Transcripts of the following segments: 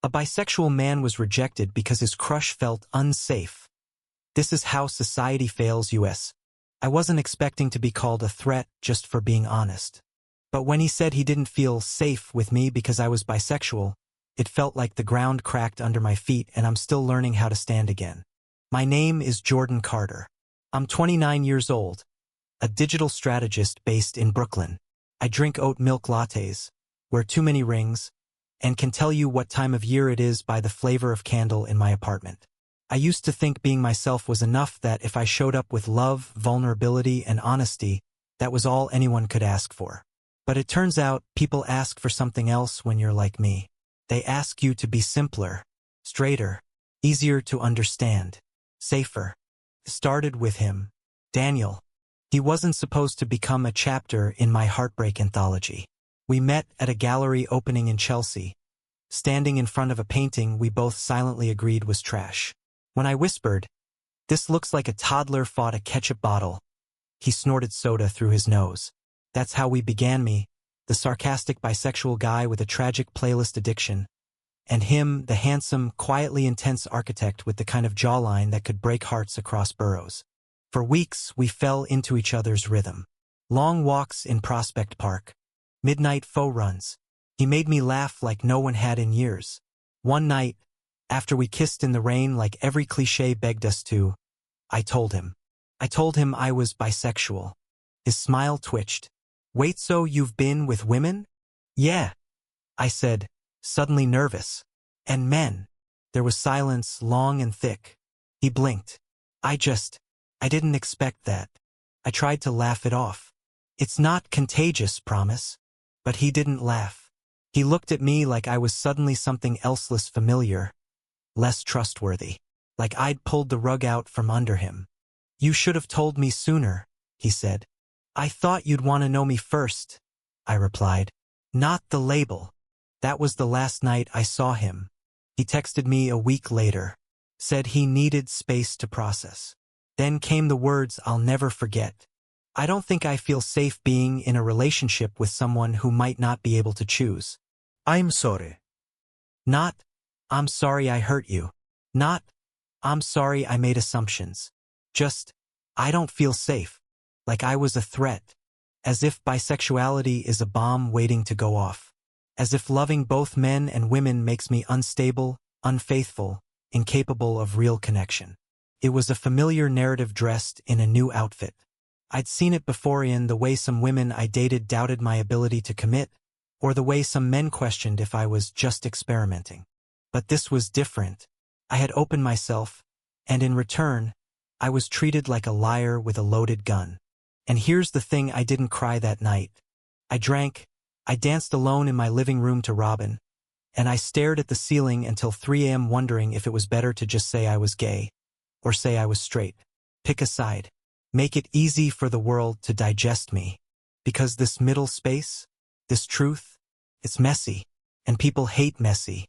A bisexual man was rejected because his crush felt unsafe. This is how society fails us. I wasn't expecting to be called a threat just for being honest. But when he said he didn't feel safe with me because I was bisexual, it felt like the ground cracked under my feet and I'm still learning how to stand again. My name is Jordan Carter. I'm 29 years old, a digital strategist based in Brooklyn. I drink oat milk lattes, wear too many rings, and can tell you what time of year it is by the flavor of candle in my apartment. I used to think being myself was enough, that if I showed up with love, vulnerability, and honesty, that was all anyone could ask for. But it turns out people ask for something else when you're like me. They ask you to be simpler, straighter, easier to understand, safer. It started with him, Daniel. He wasn't supposed to become a chapter in my heartbreak anthology. We met at a gallery opening in Chelsea, standing in front of a painting we both silently agreed was trash. When I whispered, "This looks like a toddler fought a ketchup bottle," he snorted soda through his nose. That's how we began, me, the sarcastic bisexual guy with a tragic playlist addiction, and him, the handsome, quietly intense architect with the kind of jawline that could break hearts across boroughs. For weeks, we fell into each other's rhythm. Long walks in Prospect Park, midnight faux runs. He made me laugh like no one had in years. One night, after we kissed in the rain like every cliché begged us to, I told him I was bisexual. His smile twitched. "Wait, so you've been with women?" "Yeah," I said, suddenly nervous. "And men?" There was silence, long and thick. He blinked. I didn't expect that." I tried to laugh it off. "It's not contagious, promise." But he didn't laugh. He looked at me like I was suddenly something else, less familiar, less trustworthy. Like I'd pulled the rug out from under him. "You should have told me sooner," he said. "I thought you'd want to know me first," I replied. "Not the label." That was the last night I saw him. He texted me a week later. Said he needed space to process. Then came the words I'll never forget. "I don't think I feel safe being in a relationship with someone who might not be able to choose." I'm sorry. Not, "I'm sorry I hurt you." Not, "I'm sorry I made assumptions." Just, "I don't feel safe." Like I was a threat. As if bisexuality is a bomb waiting to go off. As if loving both men and women makes me unstable, unfaithful, incapable of real connection. It was a familiar narrative dressed in a new outfit. I'd seen it before, in the way some women I dated doubted my ability to commit, or the way some men questioned if I was just experimenting. But this was different. I had opened myself, and in return, I was treated like a liar with a loaded gun. And here's the thing, I didn't cry that night. I drank, I danced alone in my living room to Robin, and I stared at the ceiling until 3 a.m. wondering if it was better to just say I was gay, or say I was straight. Pick a side. Make it easy for the world to digest me. Because this middle space, this truth, it's messy, and people hate messy.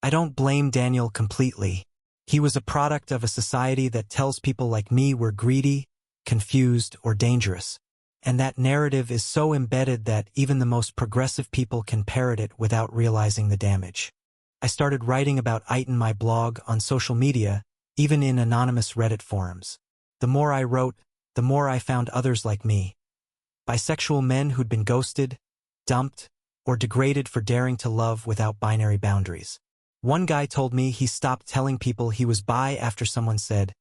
I don't blame Daniel completely. He was a product of a society that tells people like me we're greedy, confused, or dangerous. And that narrative is so embedded that even the most progressive people can parrot it without realizing the damage. I started writing about it in my blog, on social media, even in anonymous Reddit forums. The more I wrote, the more I found others like me. Bisexual men who'd been ghosted, dumped, or degraded for daring to love without binary boundaries. One guy told me he stopped telling people he was bi after someone said,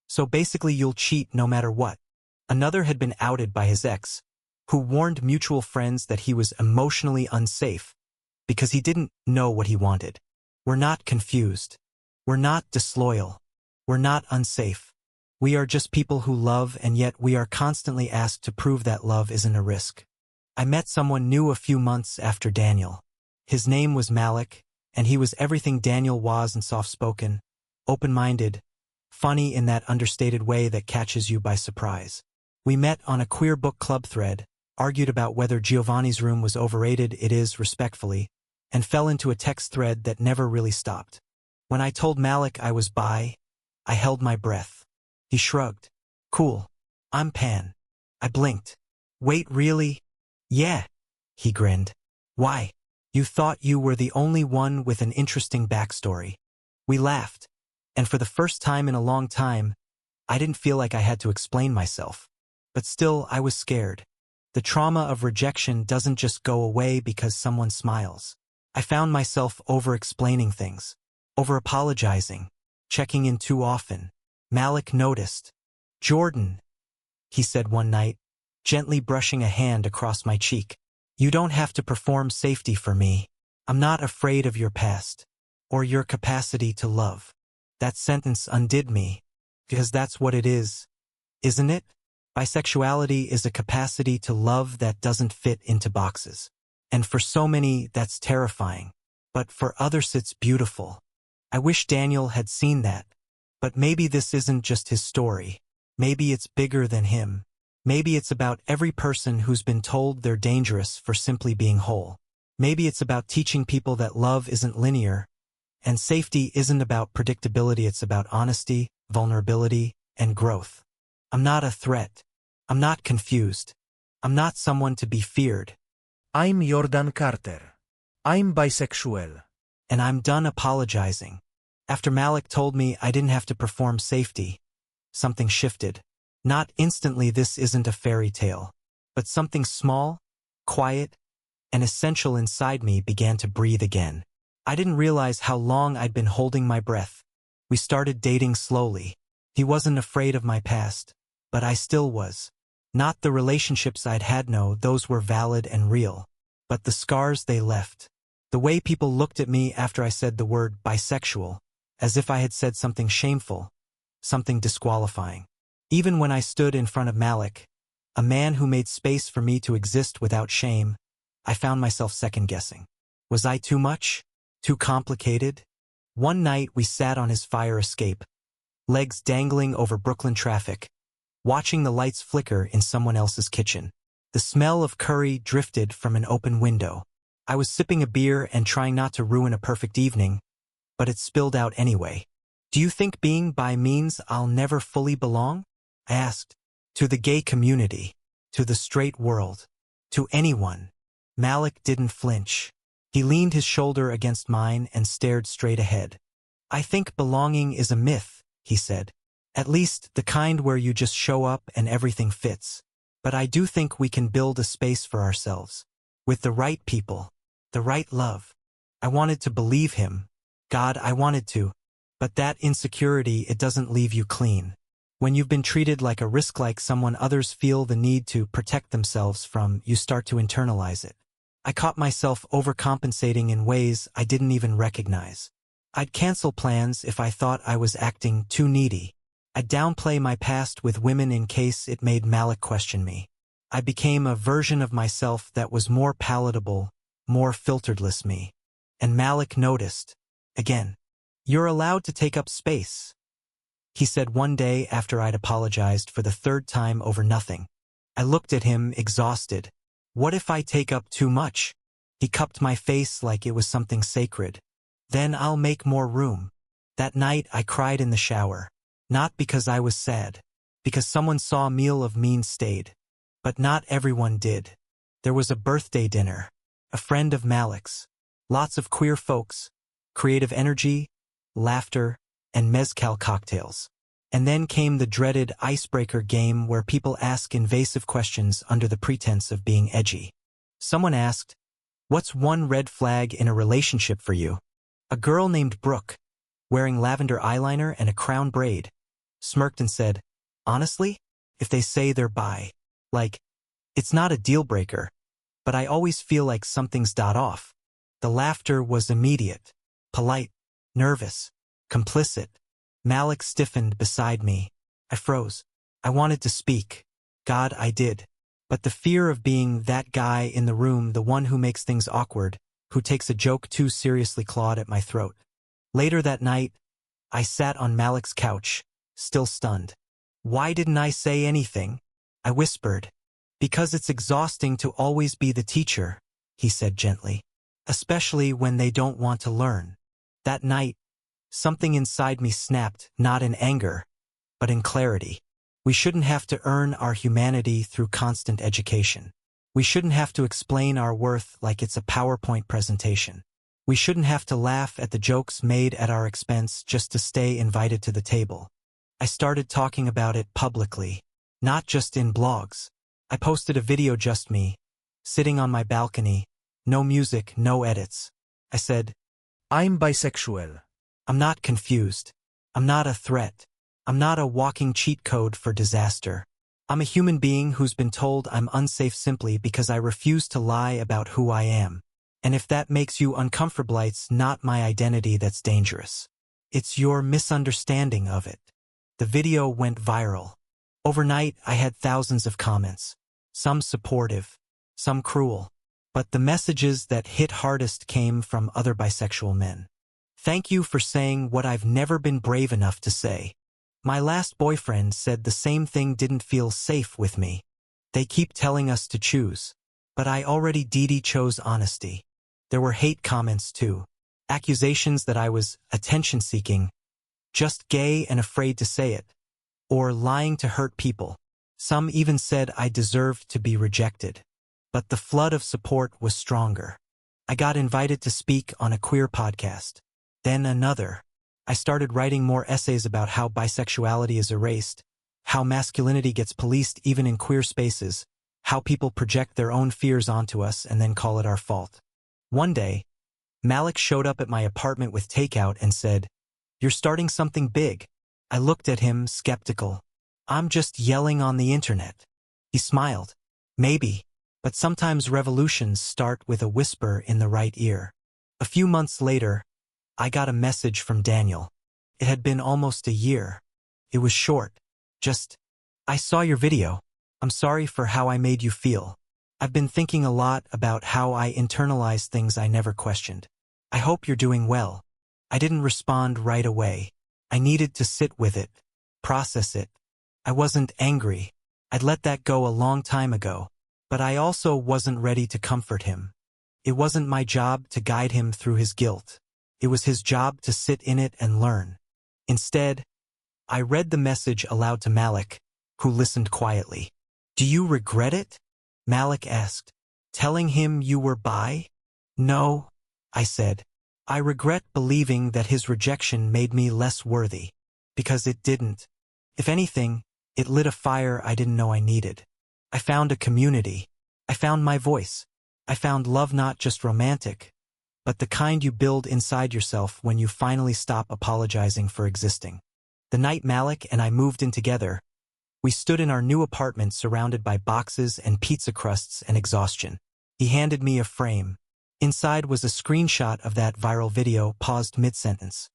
"So basically you'll cheat no matter what." Another had been outed by his ex, who warned mutual friends that he was emotionally unsafe because he didn't know what he wanted. We're not confused. We're not disloyal. We're not unsafe. We are just people who love, and yet we are constantly asked to prove that love isn't a risk. I met someone new a few months after Daniel. His name was Malik, and he was everything Daniel was, and soft-spoken, open-minded, funny in that understated way that catches you by surprise. We met on a queer book club thread, argued about whether Giovanni's Room was overrated, it is, respectfully, and fell into a text thread that never really stopped. When I told Malik I was bi, I held my breath. He shrugged. "Cool. I'm pan." I blinked. "Wait, really?" "Yeah." He grinned. "Why?" You thought you were the only one with an interesting backstory. We laughed, and for the first time in a long time, I didn't feel like I had to explain myself. But still, I was scared. The trauma of rejection doesn't just go away because someone smiles. I found myself over-explaining things, over-apologizing, checking in too often. Malik noticed. "Jordan," he said one night, gently brushing a hand across my cheek. "You don't have to perform safety for me. I'm not afraid of your past, or your capacity to love." That sentence undid me, because that's what it is, isn't it? Bisexuality is a capacity to love that doesn't fit into boxes. And for so many, that's terrifying. But for others, it's beautiful. I wish Daniel had seen that. But maybe this isn't just his story. Maybe it's bigger than him. Maybe it's about every person who's been told they're dangerous for simply being whole. Maybe it's about teaching people that love isn't linear, and safety isn't about predictability, it's about honesty, vulnerability, and growth. I'm not a threat. I'm not confused. I'm not someone to be feared. I'm Jordan Carter. I'm bisexual. And I'm done apologizing. After Malik told me I didn't have to perform safety, something shifted. Not instantly, this isn't a fairy tale, but something small, quiet, and essential inside me began to breathe again. I didn't realize how long I'd been holding my breath. We started dating slowly. He wasn't afraid of my past, but I still was. Not the relationships I'd had, no, those were valid and real, but the scars they left. The way people looked at me after I said the word bisexual, as if I had said something shameful, something disqualifying. Even when I stood in front of Malik, a man who made space for me to exist without shame, I found myself second-guessing. Was I too much? Too complicated? One night we sat on his fire escape, legs dangling over Brooklyn traffic, watching the lights flicker in someone else's kitchen. The smell of curry drifted from an open window. I was sipping a beer and trying not to ruin a perfect evening, but it spilled out anyway. "Do you think being bi means I'll never fully belong?" I asked. "To the gay community, to the straight world, to anyone." Malik didn't flinch. He leaned his shoulder against mine and stared straight ahead. "I think belonging is a myth," he said. "At least the kind where you just show up and everything fits. But I do think we can build a space for ourselves. With the right people, the right love." I wanted to believe him. God, I wanted to. But that insecurity, it doesn't leave you clean. When you've been treated like a risk, like someone others feel the need to protect themselves from, you start to internalize it. I caught myself overcompensating in ways I didn't even recognize. I'd cancel plans if I thought I was acting too needy. I'd downplay my past with women in case it made Malik question me. I became a version of myself that was more palatable, more filteredless me. And Malik noticed. Again. "You're allowed to take up space," he said one day after I'd apologized for the third time over nothing. I looked at him, exhausted. "What if I take up too much?" He cupped my face like it was something sacred. "Then I'll make more room." That night I cried in the shower. Not because I was sad. Because someone saw a meal of mean stayed. But not everyone did. There was a birthday dinner. A friend of Malik's. Lots of queer folks. Creative energy, laughter, and mezcal cocktails. And then came the dreaded icebreaker game where people ask invasive questions under the pretense of being edgy. Someone asked, "What's one red flag in a relationship for you?" A girl named Brooke, wearing lavender eyeliner and a crown braid, smirked and said, "Honestly, if they say they're bi, like, it's not a deal breaker, but I always feel like something's off." The laughter was immediate, polite, nervous, complicit. Malik stiffened beside me. I froze. I wanted to speak. God, I did. But the fear of being that guy in the room, the one who makes things awkward, who takes a joke too seriously, clawed at my throat. Later that night, I sat on Malik's couch, still stunned. "Why didn't I say anything?" I whispered. "Because it's exhausting to always be the teacher," he said gently. "Especially when they don't want to learn." That night, something inside me snapped, not in anger, but in clarity. We shouldn't have to earn our humanity through constant education. We shouldn't have to explain our worth like it's a PowerPoint presentation. We shouldn't have to laugh at the jokes made at our expense just to stay invited to the table. I started talking about it publicly, not just in blogs. I posted a video, just me, sitting on my balcony, no music, no edits. I said, I'm bisexual. I'm not confused. I'm not a threat. I'm not a walking cheat code for disaster. I'm a human being who's been told I'm unsafe simply because I refuse to lie about who I am. And if that makes you uncomfortable, it's not my identity that's dangerous. It's your misunderstanding of it. The video went viral. Overnight, I had thousands of comments. Some supportive, some cruel. But the messages that hit hardest came from other bisexual men. Thank you for saying what I've never been brave enough to say. My last boyfriend said the same thing, didn't feel safe with me. They keep telling us to choose. But I already chose honesty. There were hate comments too. Accusations that I was attention-seeking, just gay and afraid to say it, or lying to hurt people. Some even said I deserved to be rejected. But the flood of support was stronger. I got invited to speak on a queer podcast. Then another. I started writing more essays about how bisexuality is erased, how masculinity gets policed even in queer spaces, how people project their own fears onto us and then call it our fault. One day, Malik showed up at my apartment with takeout and said, "You're starting something big." I looked at him, skeptical. "I'm just yelling on the internet." He smiled. "Maybe, but sometimes revolutions start with a whisper in the right ear." A few months later, I got a message from Daniel. It had been almost a year. It was short. Just, "I saw your video. I'm sorry for how I made you feel. I've been thinking a lot about how I internalize things I never questioned. I hope you're doing well." I didn't respond right away. I needed to sit with it, process it. I wasn't angry. I'd let that go a long time ago. But I also wasn't ready to comfort him. It wasn't my job to guide him through his guilt. It was his job to sit in it and learn. Instead, I read the message aloud to Malik, who listened quietly. "Do you regret it?" Malik asked. "Telling him you were bi?" "No," I said. "I regret believing that his rejection made me less worthy. Because it didn't. If anything, it lit a fire I didn't know I needed. I found a community. I found my voice. I found love, not just romantic, but the kind you build inside yourself when you finally stop apologizing for existing." The night Malik and I moved in together, we stood in our new apartment surrounded by boxes and pizza crusts and exhaustion. He handed me a frame. Inside was a screenshot of that viral video, paused mid-sentence.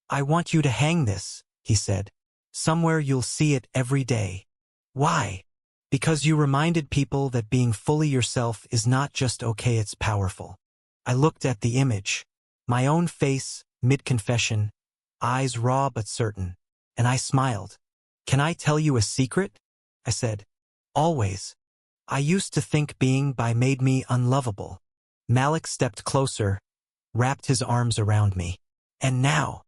"I want you to hang this," he said. "Somewhere you'll see it every day." "Why?" "Because you reminded people that being fully yourself is not just okay, it's powerful." I looked at the image. My own face, mid-confession, eyes raw but certain, and I smiled. "Can I tell you a secret?" I said. "Always. I used to think being bi made me unlovable." Malik stepped closer, wrapped his arms around me. "And now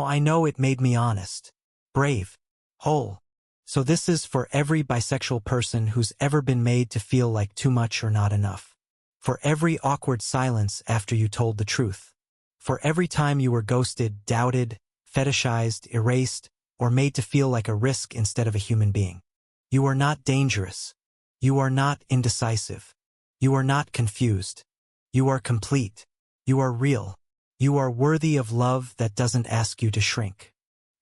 I know it made me honest, brave, whole. So this is for every bisexual person who's ever been made to feel like too much or not enough. For every awkward silence after you told the truth. For every time you were ghosted, doubted, fetishized, erased, or made to feel like a risk instead of a human being. You are not dangerous. You are not indecisive. You are not confused. You are complete. You are real. You are worthy of love that doesn't ask you to shrink.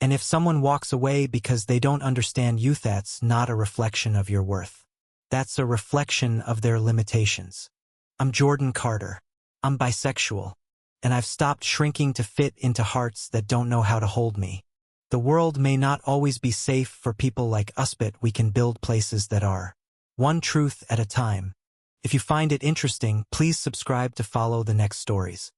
And if someone walks away because they don't understand you, that's not a reflection of your worth. That's a reflection of their limitations. I'm Jordan Carter. I'm bisexual. And I've stopped shrinking to fit into hearts that don't know how to hold me. The world may not always be safe for people like us, but we can build places that are. One truth at a time. If you find it interesting, please subscribe to follow the next stories.